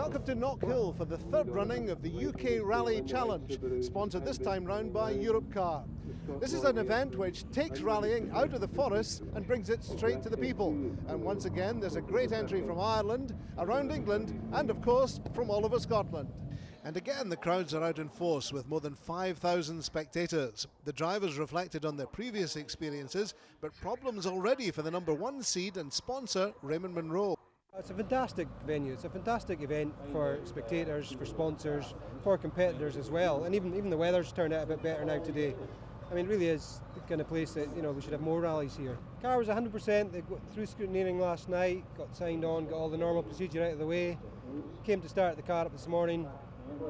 Welcome to Knockhill for the third running of the UK Rally Challenge, sponsored this time round by Europcar. This is an event which takes rallying out of the forests and brings it straight to the people. And once again, there's a great entry from Ireland, around England, and of course, from all over Scotland. And again, the crowds are out in force with more than 5,000 spectators. The drivers reflected on their previous experiences, but problems already for the number one seed and sponsor, Raymond Munro. It's a fantastic venue. It's a fantastic event for spectators, for sponsors, for competitors as well. And even the weather's turned out a bit better now today. I mean, it really is the kind of place that, we should have more rallies here. Car was 100%. They got through scrutineering last night, got signed on, got all the normal procedure out of the way. Came to start the car up this morning,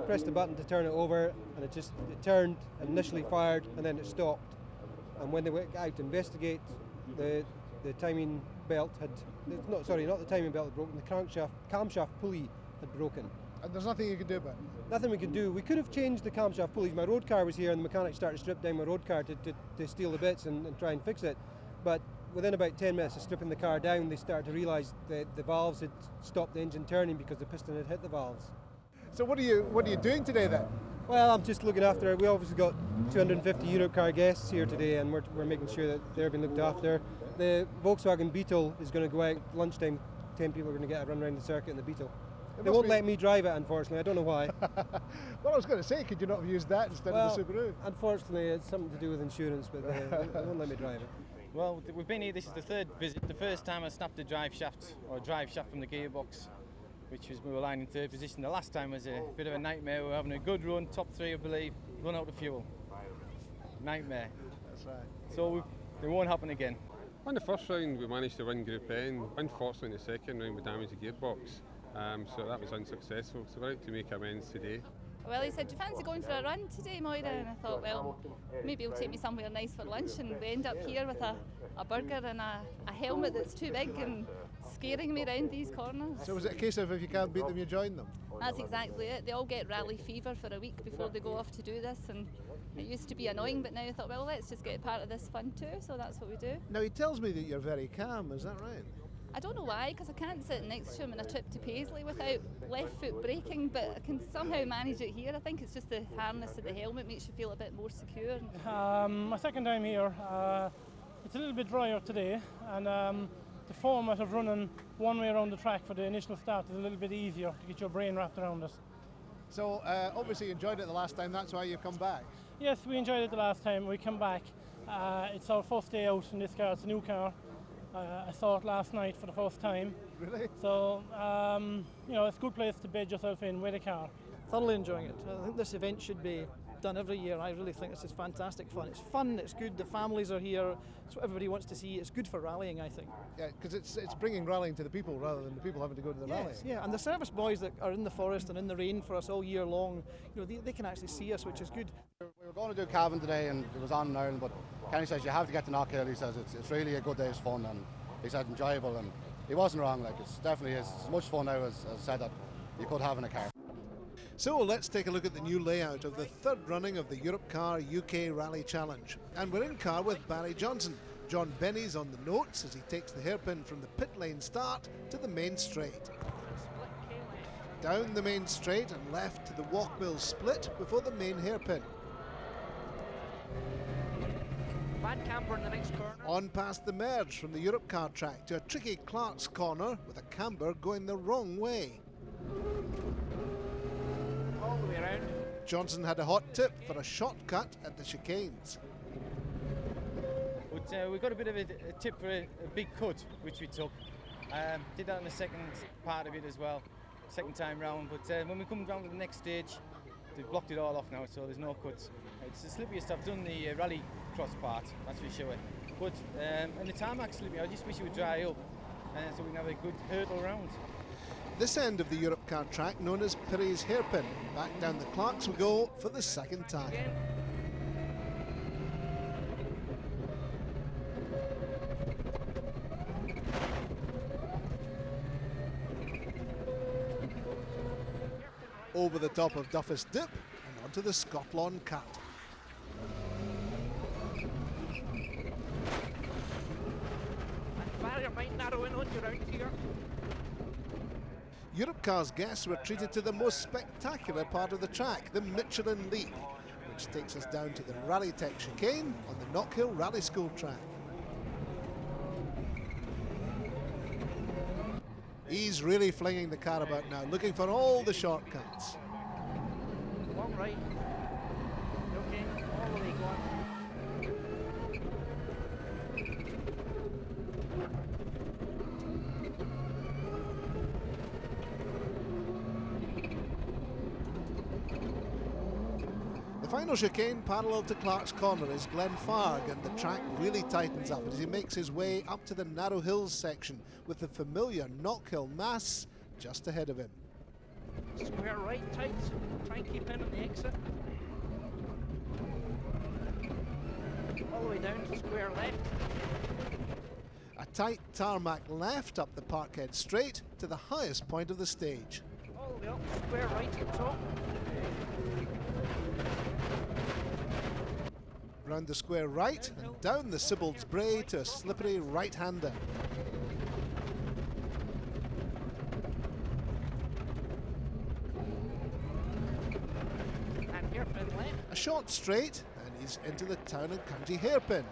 pressed the button to turn it over, and it turned, initially fired, and then it stopped. And when they went out to investigate, the timing belt had, not the timing belt had broken, the camshaft pulley had broken. And there's nothing you can do about it? Nothing we could do. We could have changed the camshaft pulleys. My road car was here and the mechanic started to strip down my road car to steal the bits and try and fix it. But within about 10 minutes of stripping the car down, they started to realise that the valves had stopped the engine turning because the piston had hit the valves. So what are you doing today then? Well, I'm just looking after it. We obviously got 250 Europcar guests here today, and we're making sure that they're being looked after. The Volkswagen Beetle is going to go out lunchtime. 10 people are going to get a run around the circuit in the Beetle. They won't let me drive it, unfortunately. I don't know why. Well, I was going to say, could you not have used that instead of the Subaru? Unfortunately, it's something to do with insurance, but they won't let me drive it. Well, we've been here. This is the third visit. The first time I snapped a drive shaft from the gearbox, which was, we were lying in third position. The last time was a bit of a nightmare. We were having a good run, top three I believe, run out of fuel. Nightmare. That's right. So it won't happen again. On the first round we managed to win Group N. Unfortunately in the second round we damaged the gearbox, so that was unsuccessful. So we're out to make amends today. Well, he said, do you fancy going for a run today, Moira? And I thought, well, maybe he'll take me somewhere nice for lunch, and we end up here with a burger and a helmet that's too big and scaring me around these corners. So was it a case of if you can't beat them, you join them? That's exactly it. They all get rally fever for a week before they go off to do this, and it used to be annoying, but now I thought, well, let's just get part of this fun too, so that's what we do. Now he tells me that you're very calm, is that right? I don't know why, because I can't sit next to him on a trip to Paisley without left foot braking, but I can somehow manage it here. I think it's just the harness of the helmet makes you feel a bit more secure. My second time here, it's a little bit drier today, and the format of running one way around the track for the initial start is a little bit easier to get your brain wrapped around it. So obviously you enjoyed it the last time, that's why you've come back? Yes, we enjoyed it the last time. We come back. It's our first day out in this car. It's a new car. I saw it last night for the first time. Really? So, it's a good place to bed yourself in with a car. Thoroughly enjoying it. I think this event should be done every year. I really think this is fantastic fun. It's fun, it's good, the families are here, it's what everybody wants to see. It's good for rallying, I think. Yeah, because it's bringing rallying to the people rather than the people having to go to the rally. Yeah, and the service boys that are in the forest and in the rain for us all year long, they can actually see us, which is good. We were going to do Cavan today and it was on in Ireland, but Kenny says you have to get to Knockhill. He says it's really a good day's fun, and he said enjoyable, and he wasn't wrong. Like, it's definitely as much fun now as said that you could have in a car. So let's take a look at the new layout of the third running of the Europcar UK Rally Challenge. And we're in car with Barry Johnson. John Benny's on the notes as he takes the hairpin from the pit lane start to the main straight. Down the main straight and left to the Walkmill split before the main hairpin. Bad camber in the next corner. On past the merge from the Europcar track to a tricky Clark's corner with a camber going the wrong way. All the way around. Johnson had a hot tip for a shortcut at the chicanes. But we got a bit of a tip for a big cut, which we took. Did that in the second part of it as well, second time round. But when we come down to the next stage, they've blocked it all off now, so there's no cuts. It's the slippiest I've done the rally cross part, that's for sure. But and the tarmac slippy, I just wish it would dry up, so we can have a good hurdle round. This end of the Europcar track, known as Pirrie's Hairpin. Back down the Clarks we go for the second time. Over the top of Duffus Dip and onto the Scotlawn Cut. Barrier might narrow in on you round here. Europcar's guests were treated to the most spectacular part of the track, the Michelin Leap, which takes us down to the Rally Tech chicane on the Knockhill Rally School track. He's really flinging the car about now, looking for all the shortcuts. Long right. Okay, all the way, go on. The final chicane parallel to Clark's Corner is Glenfarg, and the track really tightens up as he makes his way up to the Narrow Hills section with the familiar Knockhill Mass just ahead of him. Square right, tight. Try and keep in on the exit. All the way down to square left. A tight tarmac left up the Parkhead Straight to the highest point of the stage. All the way up, square right at the top. Round the square right and down the Sibyl's Brae to a slippery right-hander. And hairpin left. A short straight and he's into the town and county hairpin.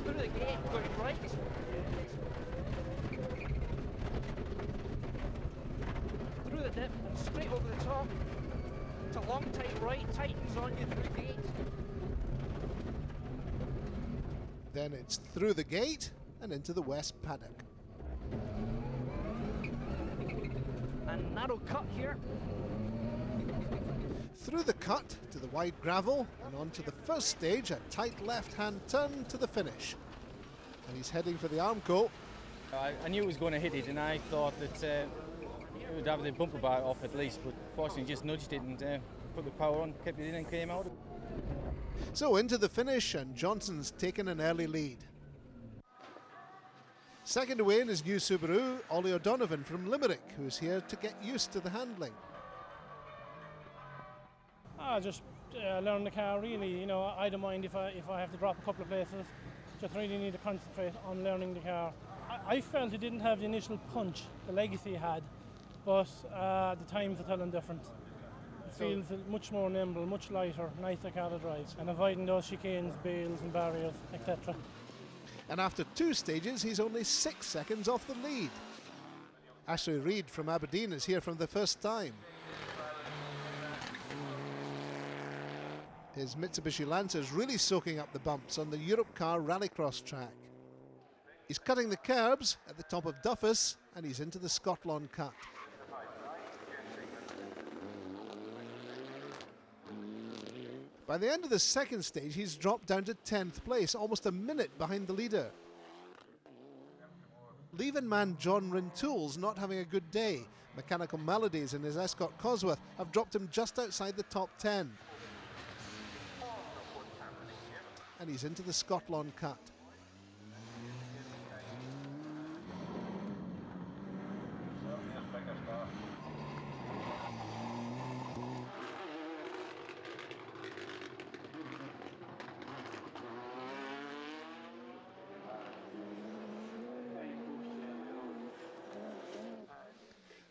Through the gate, going right. Through the dip and straight over the top. It's a long tight right, tightens on you through the gate. Then it's through the gate and into the west paddock. And narrow cut here. Through the cut to the wide gravel and onto the first stage, a tight left-hand turn to the finish. And he's heading for the Armco. I knew it was going to hit it, and I thought that it would have the bumper bar off at least, but fortunately just nudged it and put the power on, kept it in and came out. So into the finish, and Johnson's taken an early lead. Second away in his new Subaru, Ollie O'Donovan from Limerick, who's here to get used to the handling. Just learn the car really, you know, I don't mind if I have to drop a couple of places, just really need to concentrate on learning the car. I felt it didn't have the initial punch the Legacy had, but the times are telling different. It feels much more nimble, much lighter, nicer car to drive, and avoiding those chicanes, bales and barriers, etc. And after 2 stages, he's only 6 seconds off the lead. Ashley Reid from Aberdeen is here from the first time. His Mitsubishi Lancer's really soaking up the bumps on the Europcar Rallycross track. He's cutting the curbs at the top of Duffus, and he's into the Scotland cut. By the end of the second stage, he's dropped down to 10th place, almost a minute behind the leader. Leaving man John Rintoul's not having a good day. Mechanical maladies in his Escort Cosworth have dropped him just outside the top 10. And he's into the Scotland cut.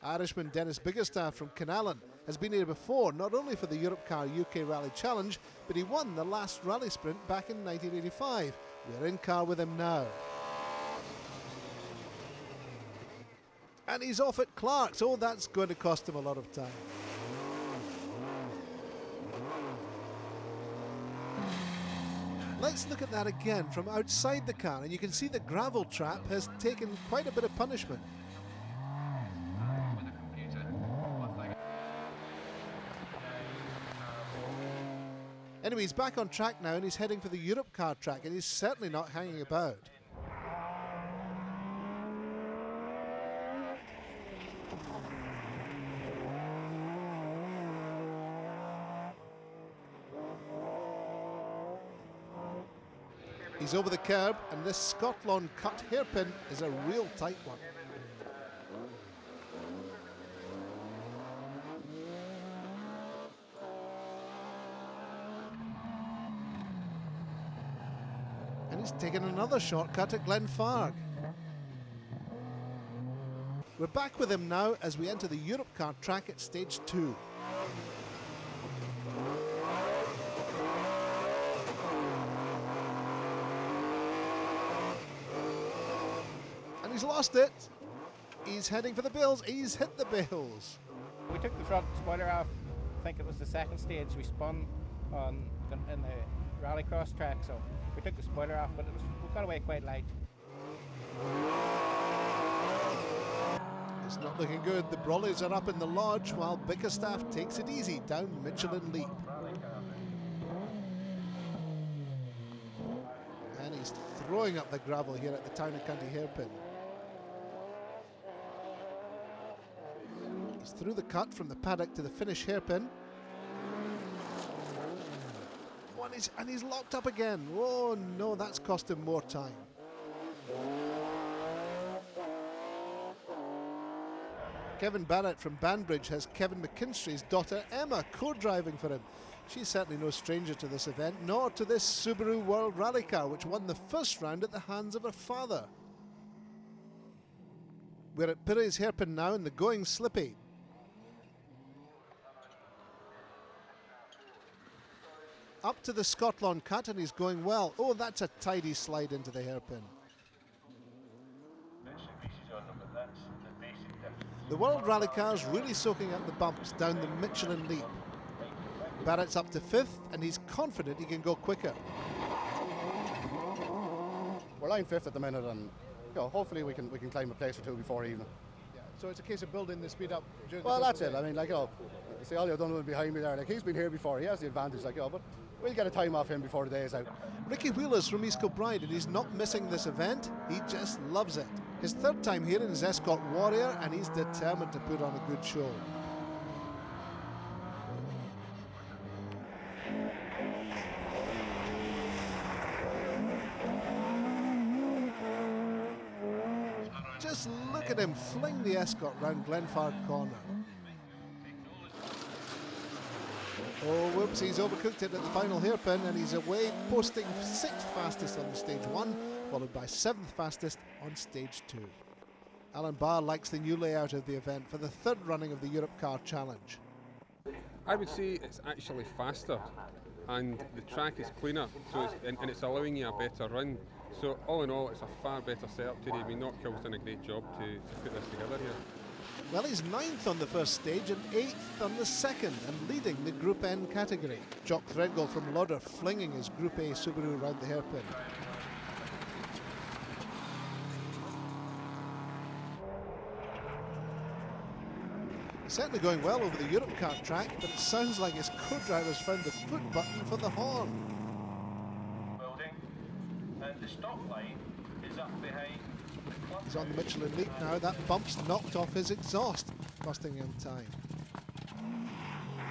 Irishman Dennis Biggerstaff from Canallan has been here before, not only for the Europcar UK Rally Challenge, but he won the last rally sprint back in 1985. We're in car with him now. And he's off at Clark's. Oh, that's going to cost him a lot of time. Let's look at that again from outside the car, and you can see the gravel trap has taken quite a bit of punishment. Anyway, he's back on track now and he's heading for the Europcar track, and he's certainly not hanging about. He's over the curb, and this Scotland cut hairpin is a real tight one. And he's taken another shortcut at Glenfarg. We're back with him now as we enter the Europe car track at stage 2. And he's lost it. He's heading for the bills. He's hit the bills. We took the front spoiler off. I think it was the second stage. We spun in the rallycross track, so we took the spoiler off, but we got away quite light. It's not looking good. The Brollies are up in the lodge while Bickerstaff takes it easy down Michelin Leap. And he's throwing up the gravel here at the Town and County hairpin. He's through the cut from the paddock to the finish hairpin. Oh, and he's locked up again. Oh no, that's cost him more time. Kevin Barrett from Banbridge has Kevin McKinstry's daughter Emma co-driving for him. She's certainly no stranger to this event, nor to this Subaru World Rally car, which won the first round at the hands of her father. We're at Pirre's hairpin now and the going slippy. Up to the Scotland cut and he's going well. Oh, that's a tidy slide into the hairpin. The World Rally car's really soaking up the bumps down the Michelin Leap. Barrett's up to 5th and he's confident he can go quicker. We're lying 5th at the minute, and hopefully we can climb a place or two before evening. Yeah, so it's a case of building the speed up. Well, that's it. I mean, see Ollie O'Donovan behind me there. Like, he's been here before. He has the advantage. But we'll get a time off him before the day is out. Ricky Wheeler's from East Kilbride and he's not missing this event. He just loves it. His 3rd time here in his Escort Warrior, and he's determined to put on a good show. Just look at him fling the Escort round Glenfarg Corner. Oh, whoops, he's overcooked it at the final hairpin and he's away, posting 6th fastest on the stage 1, followed by 7th fastest on stage 2. Alan Barr likes the new layout of the event for the 3rd running of the Europe Car Challenge. I would say it's actually faster and the track is cleaner, so it's allowing you a better run. So all in all, it's a far better setup today. I mean, Knockill's done a great job to put this together here. Well, he's 9th on the first stage and 8th on the second, and leading the Group N category. Jock Threadgill from Lauder flinging his Group A Subaru round the hairpin. He's certainly going well over the Europe car track, but it sounds like his co-driver's found the foot button for the horn. Building, and the stop line is up behind. He's on the Michelin Leap now. That bump's knocked off his exhaust, costing him time.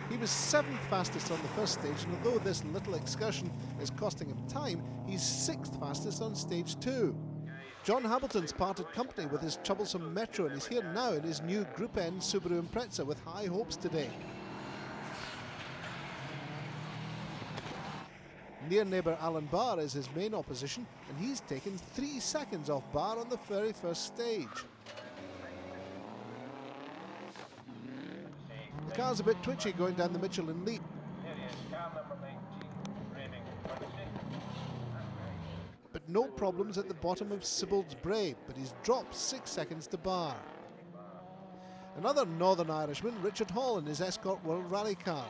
He was 7th fastest on the first stage, and although this little excursion is costing him time, he's 6th fastest on stage 2. John Hamilton's parted company with his troublesome Metro, and he's here now in his new Group N Subaru Impreza with high hopes today. Near neighbour Alan Barr is his main opposition, and he's taken 3 seconds off Barr on the very first stage. The car's a bit twitchy going down the Michelin Leap. But no problems at the bottom of Sibbald's Brae, but he's dropped 6 seconds to Barr. Another Northern Irishman, Richard Hall, in his Escort World Rally car.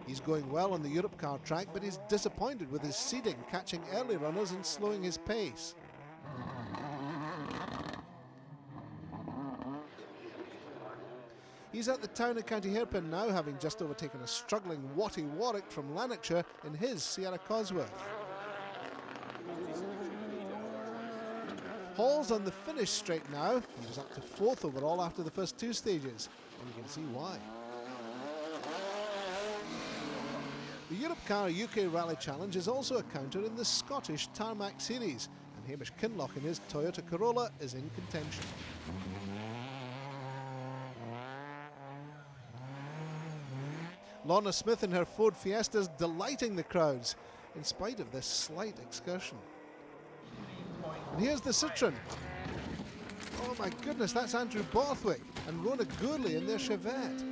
He's going well on the Europe car track, but he's disappointed with his seeding, catching early runners and slowing his pace. He's at the Town and County hairpin now, having just overtaken a struggling Watty Warwick from Lanarkshire in his Sierra Cosworth. Hall's on the finish straight now. He was up to 4th overall after the first 2 stages, and you can see why. The Europe Car UK Rally Challenge is also a counter in the Scottish Tarmac Series, and Hamish Kinloch in his Toyota Corolla is in contention. Lorna Smith in her Ford Fiesta's delighting the crowds, in spite of this slight excursion. And here's the Citroën. Oh my goodness, that's Andrew Borthwick and Rona Gourley in their Chevette.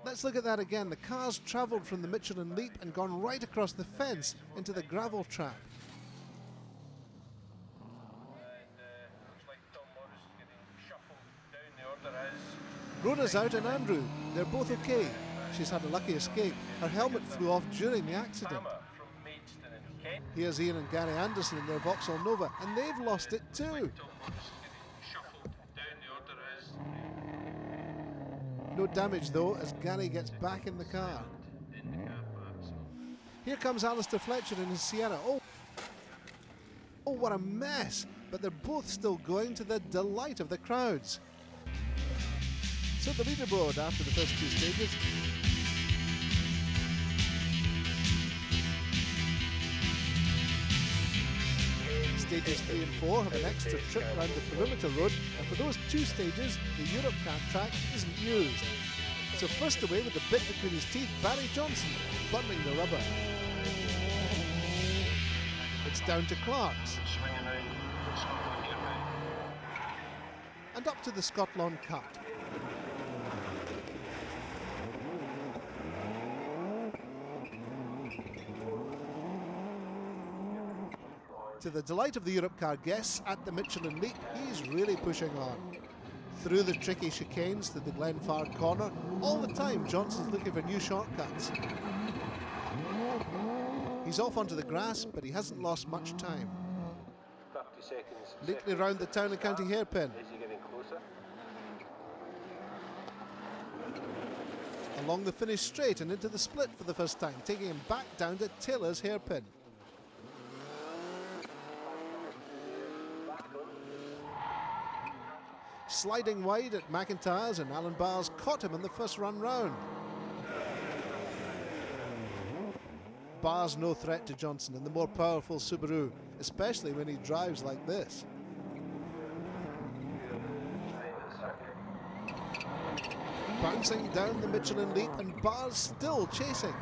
Let's look at that again. The car's travelled from the Michelin Leap and gone right across the fence into the gravel trap. Rona's out and Andrew. They're both okay. She's had a lucky escape. Her helmet flew off during the accident. Here's Ian and Gary Anderson in their Vauxhall Nova, and they've lost it too. No damage though, as Gary gets back in the car. Here comes Alistair Fletcher in his Sierra. Oh, what a mess! But they're both still going, to the delight of the crowds. So the leaderboard after the first two stages. Stages 3 and 4 have an extra trip around the perimeter road, and for those two stages, the Europe Car track isn't used. So first away with the bit between his teeth, Barry Johnson, burning the rubber. It's down to Clark's. And up to the Scotland Cup. To the delight of the Europe Car guests at the Michelin Leap, he's really pushing on. Through the tricky chicanes to the Glenfarg corner, all the time Johnson's looking for new shortcuts. He's off onto the grass, but he hasn't lost much time. 30 seconds. Neatly round the town and county hairpin. Is he getting closer? Along the finish straight and into the split for the first time, taking him back down to Taylor's hairpin. Sliding wide at McIntyre's, and Alan Barrs caught him in the first run round. Barrs no threat to Johnson in the more powerful Subaru, especially when he drives like this. Bouncing down the Michelin Leap, and Barrs still chasing.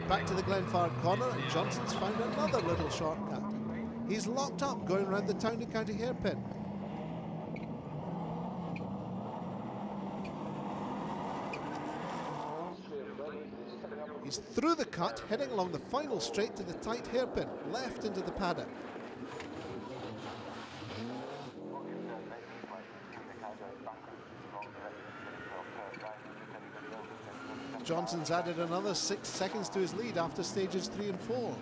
Back to the Glenfarg corner, and Johnson's found another little shortcut. He's locked up going around the town and county hairpin. He's through the cut, heading along the final straight to the tight hairpin, left into the paddock. Johnson's added another 6 seconds to his lead after stages 3 and 4.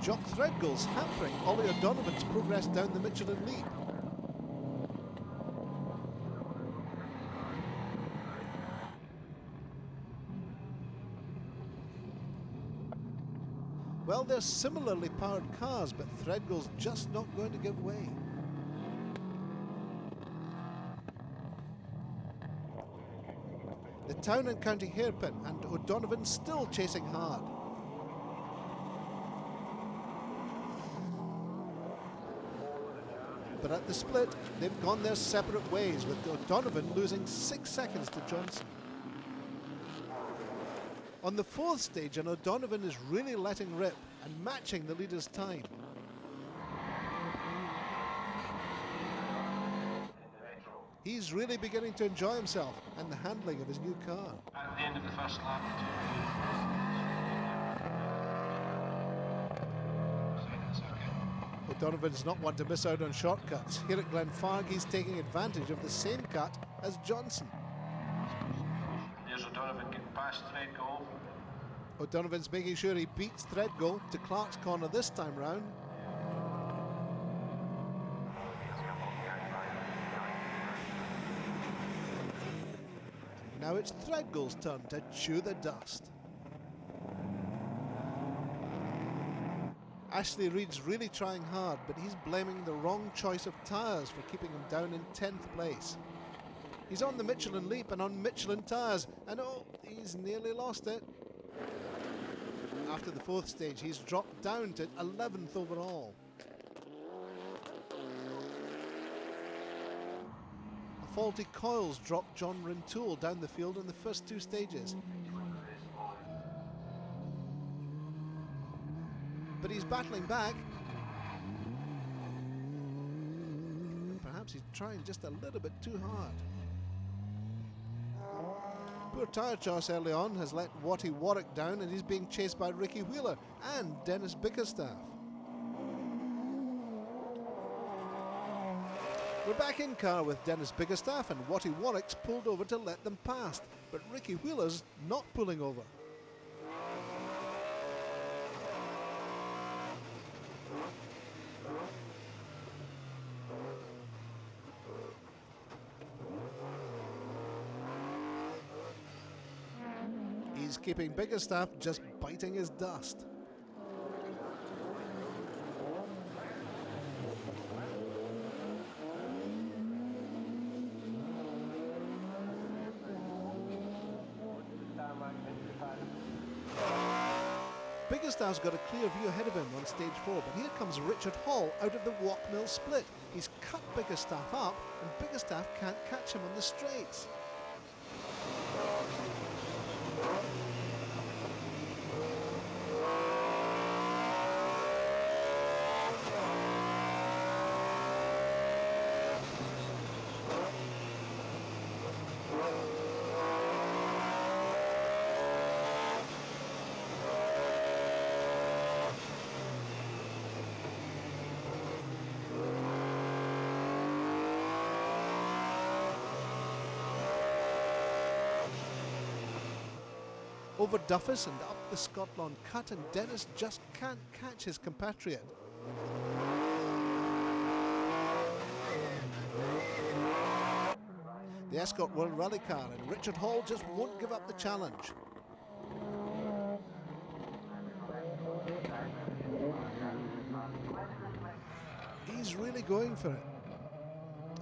Jock Threadgill's hampering Ollie O'Donovan's progress down the Michelin Leap. Well, they're similarly powered cars, but Threadgill's just not going to give way. The town and county hairpin, and O'Donovan still chasing hard. But at the split, they've gone their separate ways, with O'Donovan losing 6 seconds to Johnson. On the fourth stage, and O'Donovan is really letting rip and matching the leader's time. He's really beginning to enjoy himself and the handling of his new car. At the end of the first lap, O'Donovan's not one to miss out on shortcuts. Here at Glenfarg, he's taking advantage of the same cut as Johnson. There's O'Donovan getting past Threadgill. O'Donovan's making sure he beats Threadgill to Clark's corner this time round. Now it's Threadgill's turn to chew the dust. Ashley Reed's really trying hard, but he's blaming the wrong choice of tyres for keeping him down in 10th place. He's on the Michelin Leap and on Michelin tyres, and oh, he's nearly lost it. After the fourth stage, he's dropped down to 11th overall. A faulty coils dropped John Rintoul down the field in the first two stages. But but he's battling back. Perhaps he's trying just a little bit too hard. Poor tyre choice early on has let Watty Warwick down, and he's being chased by Ricky Wheeler and Dennis Bickerstaff. We're back in car with Dennis Bickerstaff, and Watty Warwick's pulled over to let them past, but Ricky Wheeler's not pulling over. He's keeping Bickerstaff just biting his dust. Bickerstaff's got a clear view ahead of him on stage 4, but here comes Richard Hall out of the Walkmill split. He's cut Bickerstaff up, and Bickerstaff can't catch him on the straights. Over Duffus and up the Scotland cut, and Dennis just can't catch his compatriot. The Escort World Rally car, and Richard Hall just won't give up the challenge. He's really going for it.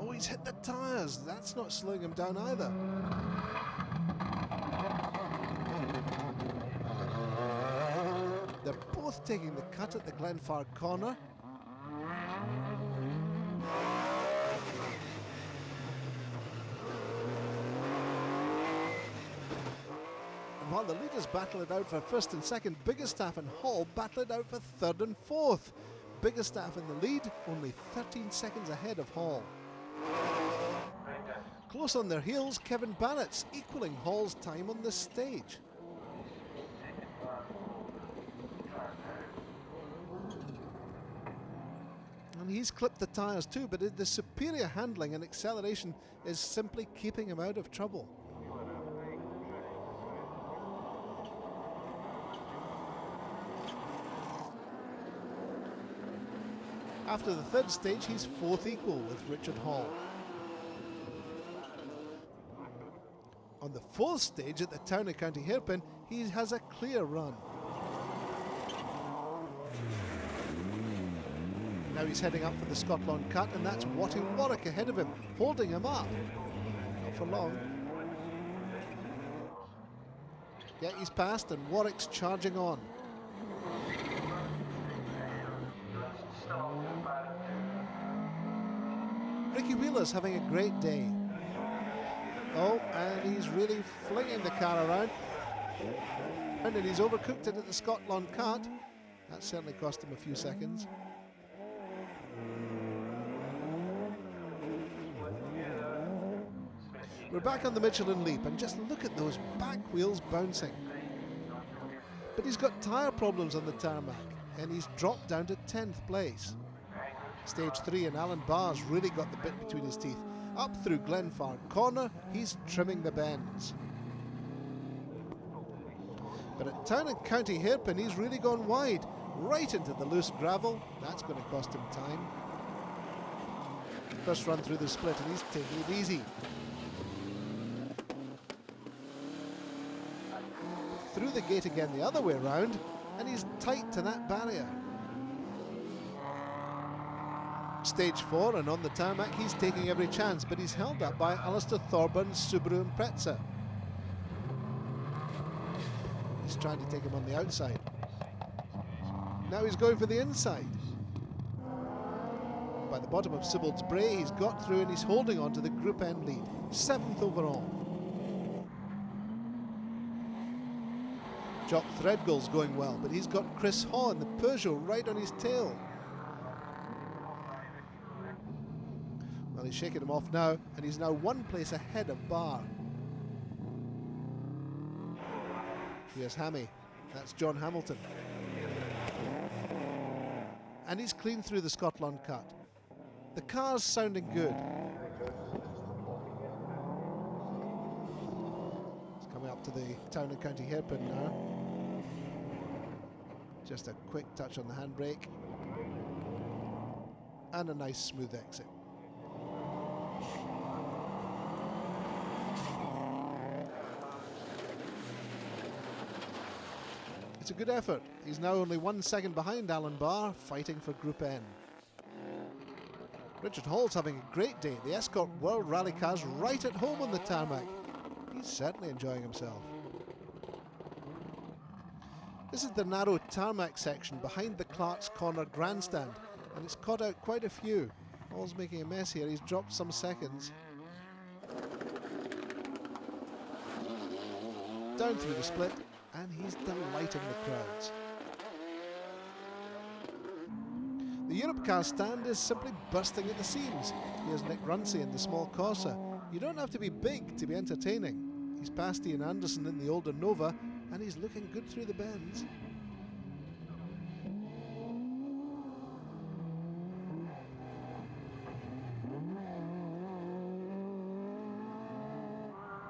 Oh, he's hit the tyres. That's not slowing him down either. They're both taking the cut at the Glenfarg corner. And while the leaders battle it out for first and second, Bickerstaff and Hall battle it out for third and fourth. Bickerstaff in the lead, only 13 seconds ahead of Hall. Close on their heels, Kevin Barrett's equaling Hall's time on this stage. And he's clipped the tyres too, but the superior handling and acceleration is simply keeping him out of trouble. After the third stage, he's fourth equal with Richard Hall. On the fourth stage at the Town and County Hairpin, he has a clear run. Now he's heading up for the Scotland cut, and that's Watty Warwick ahead of him, holding him up. Not for long. Yeah, he's passed, and Warwick's charging on. Ricky Wheeler's having a great day. Oh, and he's really flinging the car around. And he's overcooked it at the Scotland cut. That certainly cost him a few seconds. We're back on the Michelin Leap, and just look at those back wheels bouncing. But he's got tyre problems on the tarmac, and he's dropped down to 10th place. Stage 3, and Alan Barr's really got the bit between his teeth. Up through Glenfarg corner, he's trimming the bends. But at Town and County Hairpin, he's really gone wide, right into the loose gravel. That's going to cost him time. First run through the split, and he's taking it easy. Through the gate again the other way around, and he's tight to that barrier. Stage 4, and on the tarmac he's taking every chance, but he's held up by Alistair Thorburn, Subaru and Impreza. He's trying to take him on the outside. Now he's going for the inside. By the bottom of Sibbald's Bray, he's got through, and he's holding on to the group end lead, 7th overall. Jock Threadgill's going well, but he's got Chris Haw in the Peugeot right on his tail. Well, he's shaking him off now, and he's now one place ahead of Barr. Here's Hammy. That's John Hamilton. And he's clean through the Scotland cut. The car's sounding good. It's coming up to the Town and County hairpin now. Just a quick touch on the handbrake. And a nice smooth exit. It's a good effort. He's now only 1 second behind Alan Barr, fighting for Group N. Richard Hall's having a great day. The Escort World Rally car's right at home on the tarmac. He's certainly enjoying himself. This is the narrow tarmac section behind the Clark's Corner grandstand, and it's caught out quite a few. Hall's making a mess here. He's dropped some seconds. Down through the split, and he's delighting the crowds. The Europe car stand is simply bursting at the seams. Here's Nick Runcie in the small Corsa. You don't have to be big to be entertaining. He's passed Ian Anderson in the older Nova, and he's looking good through the bends.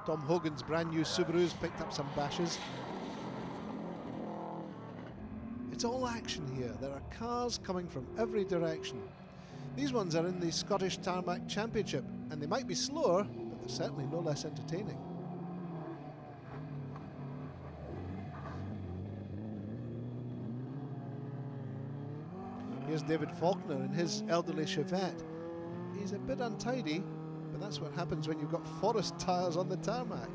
Tom Hogan's brand new Subaru's picked up some bashes. It's all action here. There are cars coming from every direction. These ones are in the Scottish Tarmac Championship, and they might be slower, but they're certainly no less entertaining. Here's David Faulkner in his elderly Chevette. He's a bit untidy, but that's what happens when you've got forest tyres on the tarmac.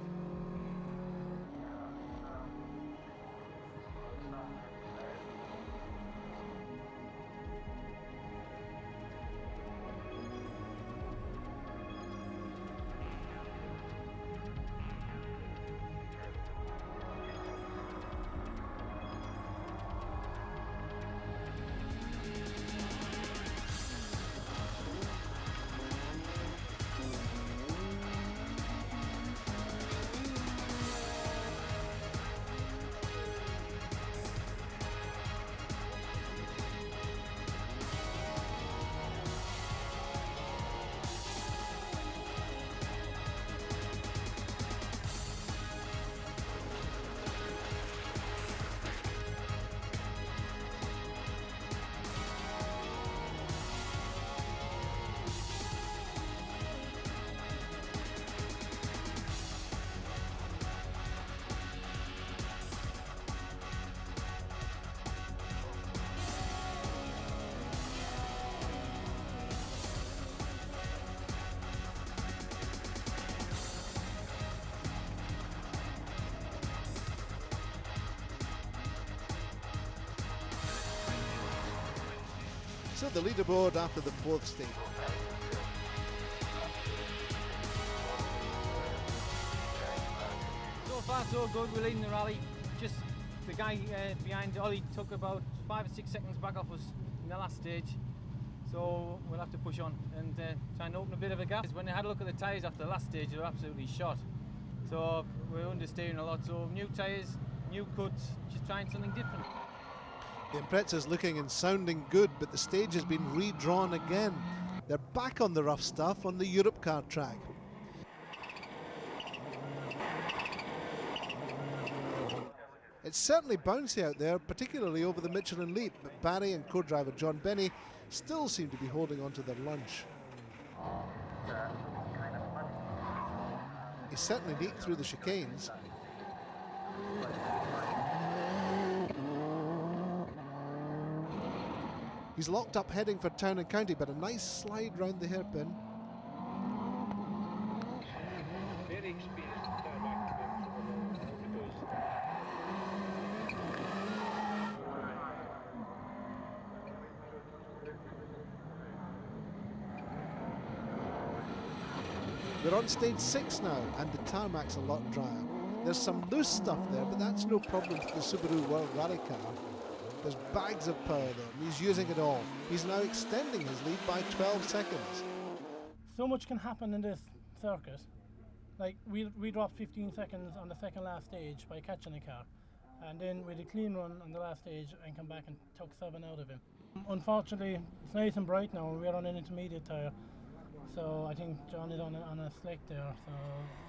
So the leaderboard after the fourth stage. So far so good, we're leading the rally. Just the guy behind Ollie took about 5 or 6 seconds back off us in the last stage. So we'll have to push on and try and open a bit of a gap. When I had a look at the tyres after the last stage, they were absolutely shot. So we're understeering a lot. So new tyres, new cuts, just trying something different. The Impreza's looking and sounding good, but the stage has been redrawn again. They're back on the rough stuff on the Europe car track. It's certainly bouncy out there, particularly over the Michelin Leap, but Barry and co-driver John Benny still seem to be holding on to their lunch. He's certainly neat through the chicanes. He's locked up heading for Town and County, but a nice slide round the hairpin. Very experienced We're on stage 6 now, and the tarmac's a lot drier. There's some loose stuff there, but that's no problem for the Subaru World Rally car. There's bags of power there, and he's using it all. He's now extending his lead by 12 seconds. So much can happen in this circuit. Like, we dropped 15 seconds on the second last stage by catching a car, and then we had a clean run on the last stage and come back and took 7 out of him. Unfortunately, it's nice and bright now, and we're on an intermediate tyre, so I think John is on a slick there, so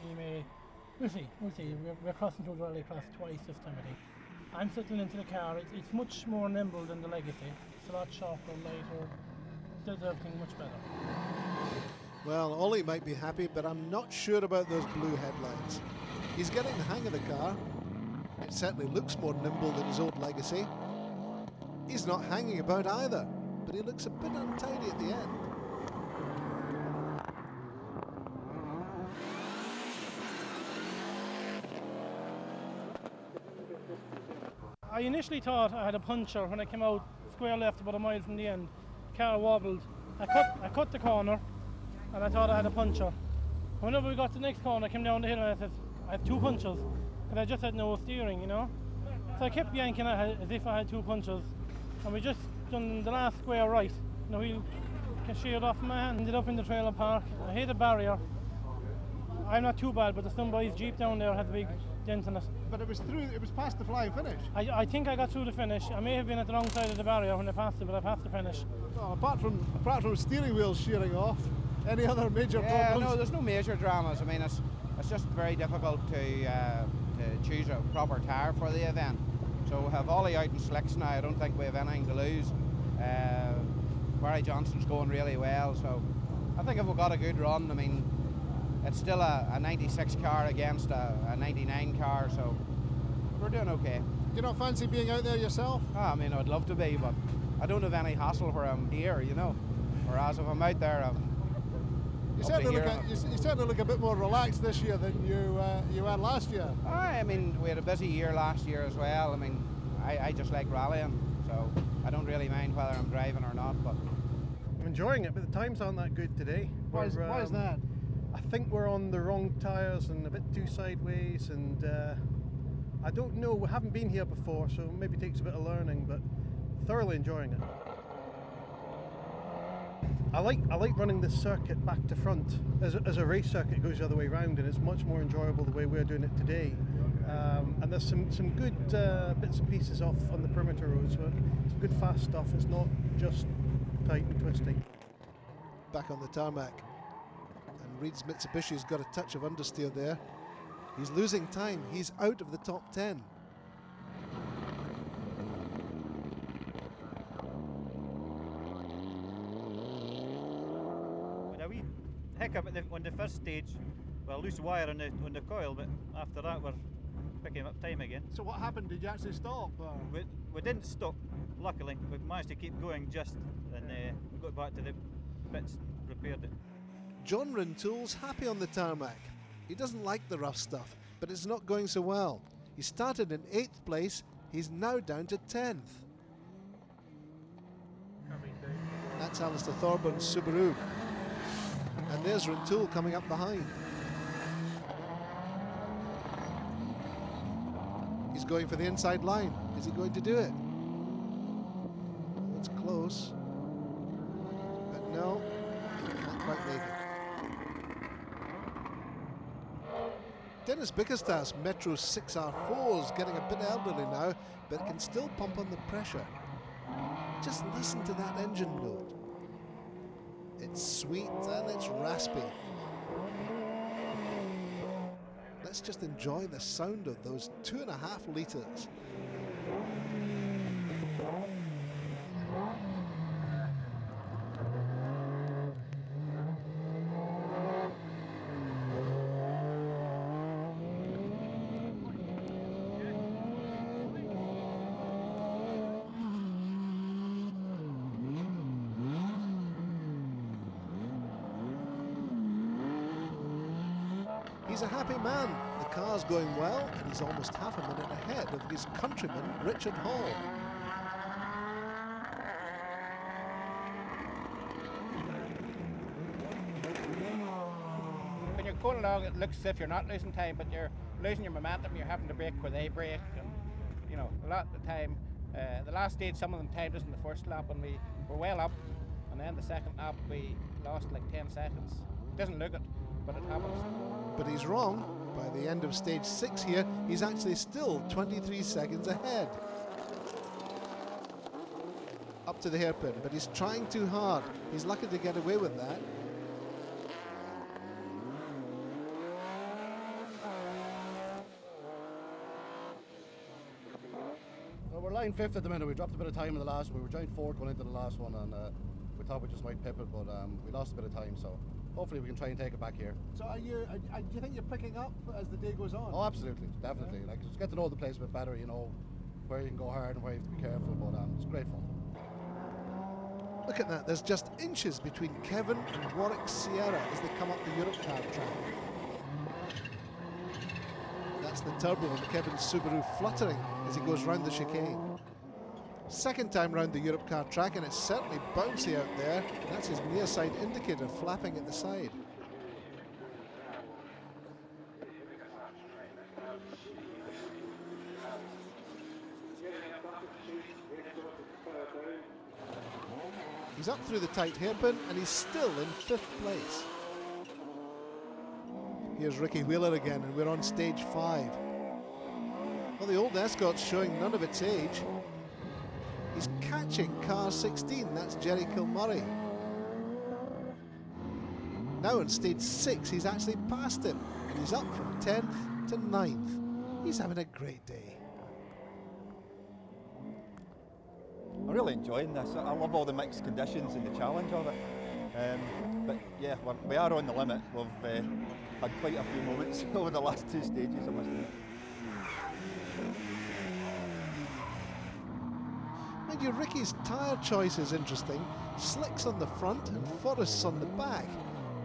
he may... We'll see. We're crossing through the rallycross twice this time, I think. I'm settling into the car. It's much more nimble than the Legacy. It's a lot sharper, lighter, does everything much better. Well, Ollie might be happy, but I'm not sure about those blue headlights. He's getting the hang of the car. It certainly looks more nimble than his old Legacy. He's not hanging about either, but he looks a bit untidy at the end. I initially thought I had a puncher when I came out square left about a mile from the end. The car wobbled. I cut the corner and I thought I had a puncher. Whenever we got to the next corner, I came down the hill and I said, I have 2 punches, because I just had no steering, you know. So I kept yanking at it as if I had 2 punches, and we just done the last square right. You know, he sheared off my hand, ended up in the trailer park. I hit a barrier. I'm not too bad, but somebody's Jeep down there has a big dent in it. But it was past the flying finish. I think I got through the finish. I may have been at the wrong side of the barrier when I passed it, but I passed the finish. Well, apart from steering wheels shearing off, any other major problems? No, there's no major dramas. I mean, it's just very difficult to choose a proper tyre for the event. So we have Ollie out in slicks now. I don't think we have anything to lose. Barry Johnson's going really well, so I think if we've got a good run, I mean, it's still a 96 car against a 99 car, so we're doing okay. Do you not fancy being out there yourself? I mean, I'd love to be, but I don't have any hassle where I'm here, you know. Whereas if I'm out there, you certainly look a bit more relaxed this year than you were last year. I mean, we had a busy year last year as well. I mean, I just like rallying, so I don't really mind whether I'm driving or not. But I'm enjoying it, but the times aren't that good today. Why is that? I think we're on the wrong tyres and a bit too sideways, and I don't know. We haven't been here before, so maybe it takes a bit of learning, but thoroughly enjoying it. I like running this circuit back to front. As a race circuit, it goes the other way around, and it's much more enjoyable the way we're doing it today. And there's some good bits and pieces off on the perimeter roads, but some good fast stuff. It's not just tight and twisty. Back on the tarmac, and Reed's Mitsubishi's got a touch of understeer there. He's losing time. He's out of the top 10. Hiccup on the first stage, well, loose wire on the coil, but after that we're picking up time again. So what happened? Did you actually stop? We didn't stop, luckily. We managed to keep going just, and we got back to the pits, repaired it. John Rintoul's happy on the tarmac. He doesn't like the rough stuff, but it's not going so well. He started in 8th place, he's now down to 10th. That's Alistair Thorburns' Subaru. And there's Rintoul coming up behind. He's going for the inside line. Is he going to do it? It's close. But no, he can't quite make it. Dennis Bickerstaf's Metro 6R4 is getting a bit elderly now, but can still pump on the pressure. Just listen to that engine note. It's sweet and it's raspy. Let's just enjoy the sound of those 2.5 litres. He's a happy man. The car's going well, and he's almost half a minute ahead of his countryman, Richard Hall. When you're going along, it looks as if you're not losing time, but you're losing your momentum, you're having to brake where they brake, and you know, a lot of the time, the last stage, some of them timed us in the first lap, and we were well up, and then the second lap we lost like 10 seconds. It doesn't look it, but it happens. But he's wrong. By the end of stage 6 here, he's actually still 23 seconds ahead. Up to the hairpin, but he's trying too hard. He's lucky to get away with that. Well, we're lying 5th at the minute. We dropped a bit of time in the last one. We were joint 4th going into the last one, and we thought we just might pip it, but we lost a bit of time, so hopefully we can try and take it back here. So do you think you're picking up as the day goes on? Oh, absolutely, definitely. Like, just get to know the place a bit better, you know, where you can go hard and where you have to be careful, but it's great fun. Look at that, there's just inches between Kevin and Warwick Sierra as they come up the Europe car track. That's the turbo on Kevin's Subaru fluttering as he goes round the chicane. Second time round the Europe car track, and it's certainly bouncy out there. That's his near side indicator flapping at the side. He's up through the tight hairpin, and he's still in 5th place. Here's Ricky Wheeler again, and we're on stage 5. Well, the old Escort's showing none of its age. He's catching car 16, that's Jerry Kilmurray. Now in stage 6, he's actually passed him, and he's up from 10th to 9th. He's having a great day. I'm really enjoying this. I love all the mixed conditions and the challenge of it. But yeah, we are on the limit. We've had quite a few moments over the last 2 stages, I must admit. Mind you, Ricky's tyre choice is interesting. Slicks on the front and forests on the back.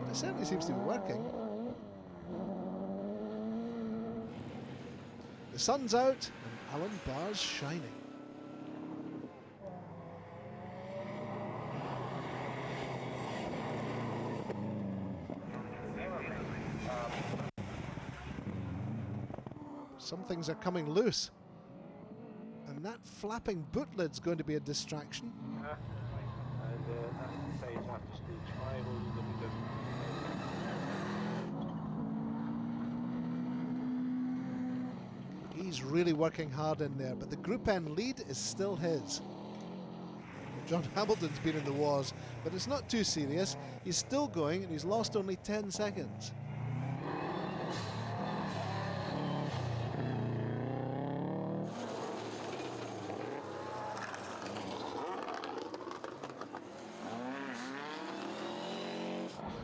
But it certainly seems to be working. The sun's out and Alan Barr's shining. Some things are coming loose. And that flapping boot lid's going to be a distraction. And that's the stage after stage 5. He's really working hard in there, but the Group N lead is still his. John Hamilton's been in the wars, but it's not too serious. He's still going, and he's lost only 10 seconds.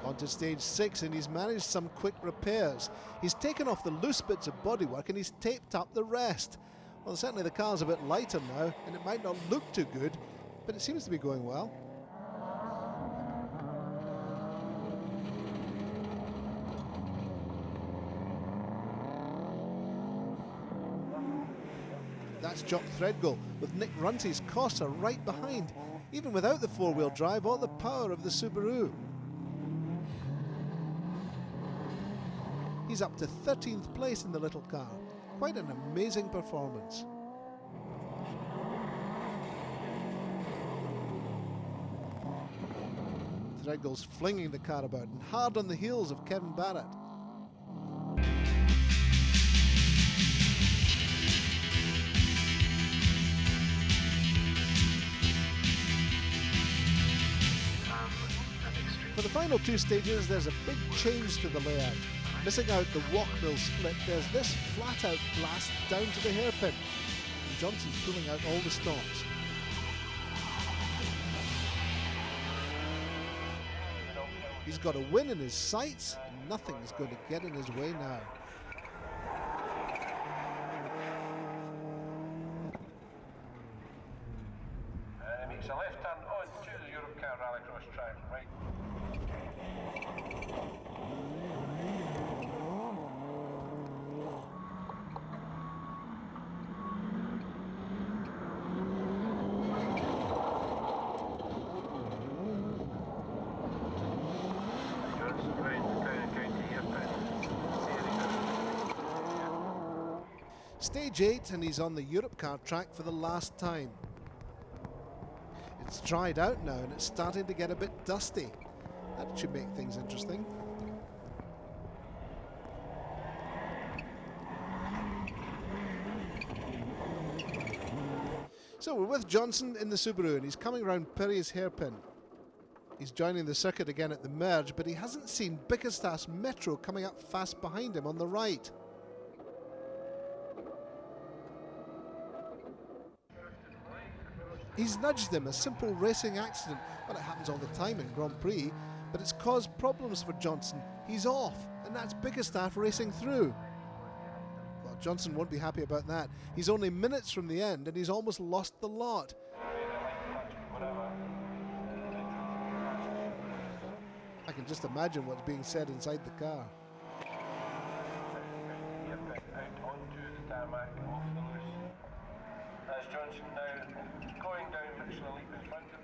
On to stage 6, and he's managed some quick repairs. He's taken off the loose bits of bodywork and he's taped up the rest. Well, certainly the car's a bit lighter now, and it might not look too good, but it seems to be going well. That's Jock Threadgill, with Nick Runty's Corsa right behind. Even without the 4-wheel drive, all the power of the Subaru. He's up to 13th place in the little car. Quite an amazing performance. Threadgill's flinging the car about and hard on the heels of Kevin Barrett. For the final 2 stages, there's a big change to the layout. Missing out the Walkmill split, there's this flat-out blast down to the hairpin. And Johnson's pulling out all the stops. He's got a win in his sights, and nothing's going to get in his way now. Makes a left turn on to the Europe Car Rallycross track, right. Stage 8, and he's on the Europe car track for the last time. It's dried out now and it's starting to get a bit dusty. That should make things interesting. So we're with Johnson in the Subaru and he's coming around Perry's hairpin. He's joining the circuit again at the merge, but he hasn't seen Bickerstaff's Metro coming up fast behind him on the right. He's nudged him, a simple racing accident. Well, it happens all the time in Grand Prix, but it's caused problems for Johnson. He's off, and that's Bickerstaff racing through. Well, Johnson won't be happy about that. He's only minutes from the end, and he's almost lost the lot. I can just imagine what's being said inside the car.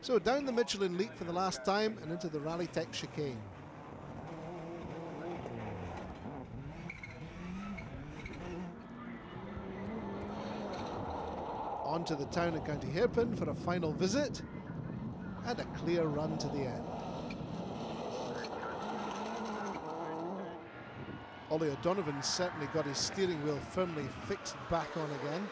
So down the Michelin Leap for the last time and into the Rally Tech chicane. On to the town and county hairpin for a final visit and a clear run to the end. Ollie O'Donovan's certainly got his steering wheel firmly fixed back on again.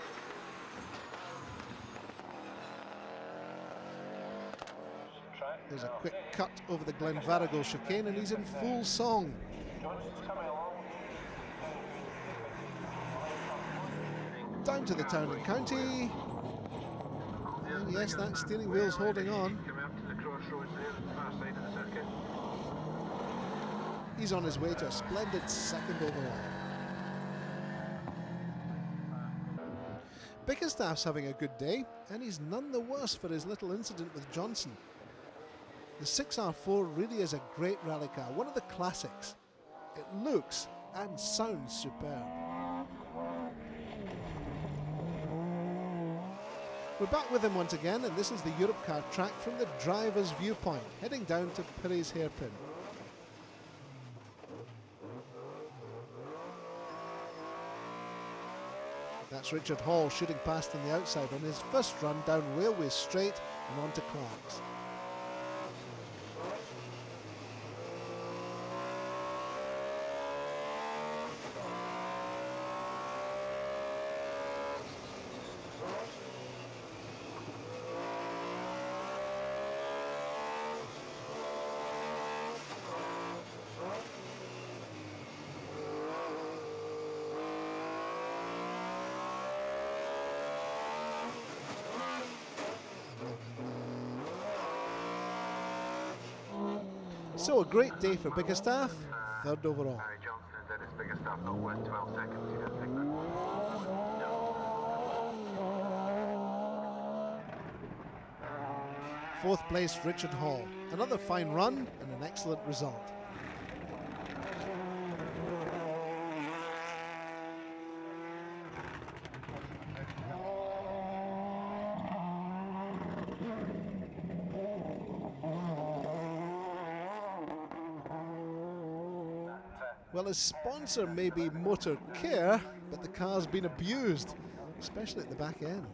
There's a quick cut over the Glenvarrigal chicane and he's in full song. Down to the town and county. And yes, that steering wheel's holding on. He's on his way to a splendid second overall. Bickerstaff's having a good day, and he's none the worse for his little incident with Johnson. The 6R4 really is a great rally car, one of the classics. It looks and sounds superb. We're back with him once again, and this is the Europe car track from the driver's viewpoint, heading down to Perry's hairpin. That's Richard Hall shooting past on the outside on his first run down Railway Straight and onto Clark's. So a great day for Bickerstaff, third overall. Fourth place, Richard Hall. Another fine run and an excellent result. Well, his sponsor may be Motor Care, but the car's been abused, especially at the back end.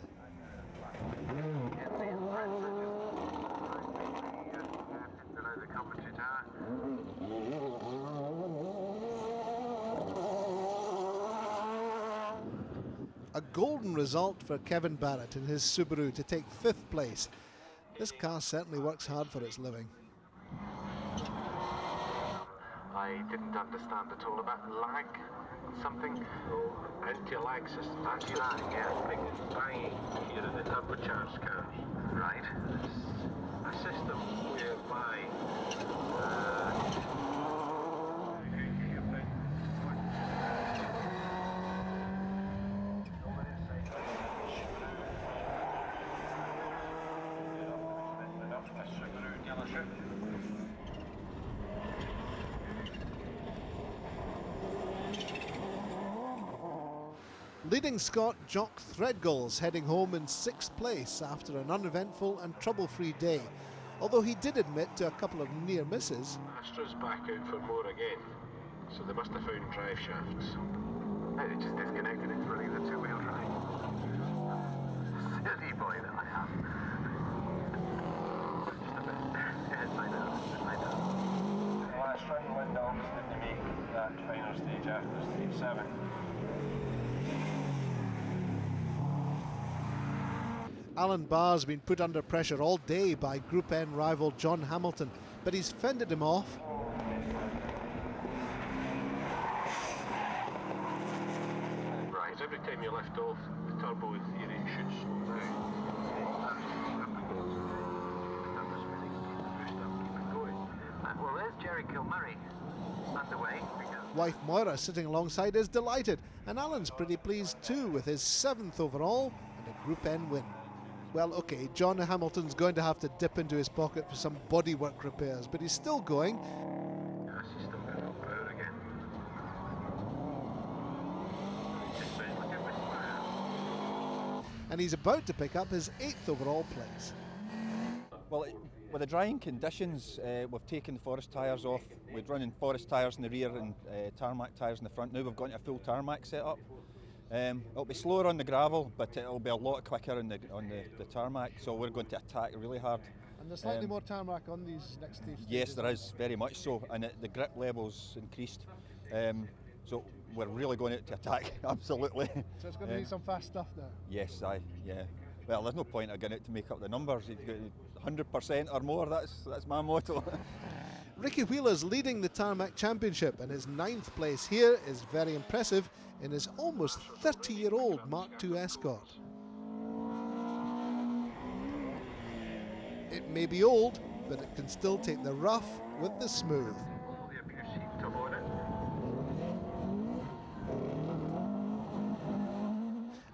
A golden result for Kevin Barrett in his Subaru to take 5th place. This car certainly works hard for its living. I didn't understand at all about lag, something. Anti-lag system. Anti-lag, yeah. Like banging here in the turbocharged cars. Right. A system whereby leading Scot Jock Threadgill's heading home in 6th place after an uneventful and trouble-free day, although he did admit to a couple of near misses. Astra's back out for more again, so they must have found drive shafts. It just disconnected. It's running the two-wheel drive. Silly boy that I am. Just a bit. Yes, I know. The last round went down to make that final stage after stage 7. Alan Barr's been put under pressure all day by Group N rival John Hamilton, but he's fended him off. Right, every time you lift off, the turbo in theory should slow down. Well, there's Jerry Kilmurray underway. Wife Moira sitting alongside is delighted, and Alan's pretty pleased too with his 7th overall and a Group N win. Well, okay, John Hamilton's going to have to dip into his pocket for some bodywork repairs, but he's still going. Yes, he's still going up out again. And he's about to pick up his 8th overall place. Well, with the drying conditions, we've taken the forest tyres off. We're running forest tyres in the rear and tarmac tyres in the front. Now we've got a full tarmac set up. It'll be slower on the gravel, but it'll be a lot quicker on the tarmac, so we're going to attack really hard. And there's slightly more tarmac on these next stages? Yes, there is, very much so, and the grip level's increased. So we're really going out to attack, absolutely. So it's going to be some fast stuff now? Yes, yeah. Well, there's no point of going out to make up the numbers. You've got 100% or more, that's my motto. Ricky Wheeler's leading the Tarmac Championship, and his 9th place here is very impressive in his almost 30-year-old Mark II Escort. It may be old, but it can still take the rough with the smooth.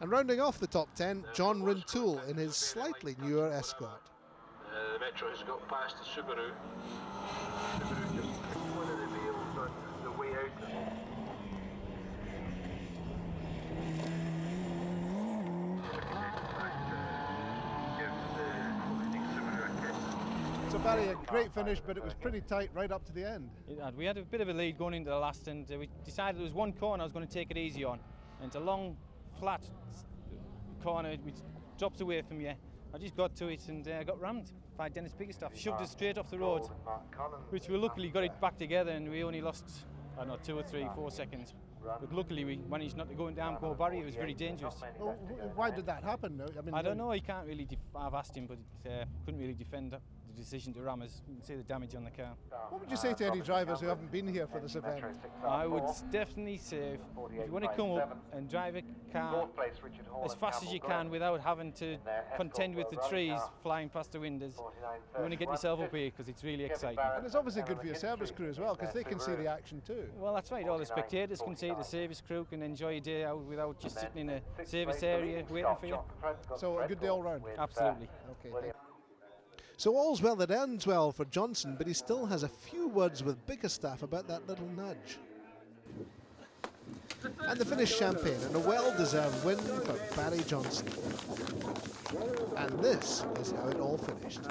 And rounding off the top 10, John Rintoul in his slightly newer Escort. The Metro has got past the Subaru. Subaru just one of the wheels on the way out. So Barry, a great finish, but it was pretty tight right up to the end. We had a bit of a lead going into the last, and we decided there was one corner I was going to take it easy on. And it's a long, flat corner which drops away from you. I just got to it and got rammed by Dennis Biggerstaff. Shoved it straight off the road, which we luckily got it back together, and we only lost, I don't know, 2 or 3, 4 seconds. But luckily we managed not to go down Go Barry. It was very dangerous. Well, why did that happen? I don't know. He can't really. I've asked him, but couldn't really defend the decision to ram us. You can see the damage on the car. What would you say to any drivers who haven't been here for this event? I would definitely say, if you want to come up and drive a car as fast as you can without having to contend with the trees flying past the windows, you want to get yourself up here because it's really exciting. And it's obviously good for your service crew as well, because they can see the action too. Well, that's right. All the spectators can see it, the service crew can enjoy a day out without just sitting in a service area waiting for you. So a good day all round? Absolutely. Okay. So all's well that ends well for Johnson, but he still has a few words with Biggerstaff about that little nudge. And the Finnish champagne, and a well-deserved win for Barry Johnson. And this is how it all finished.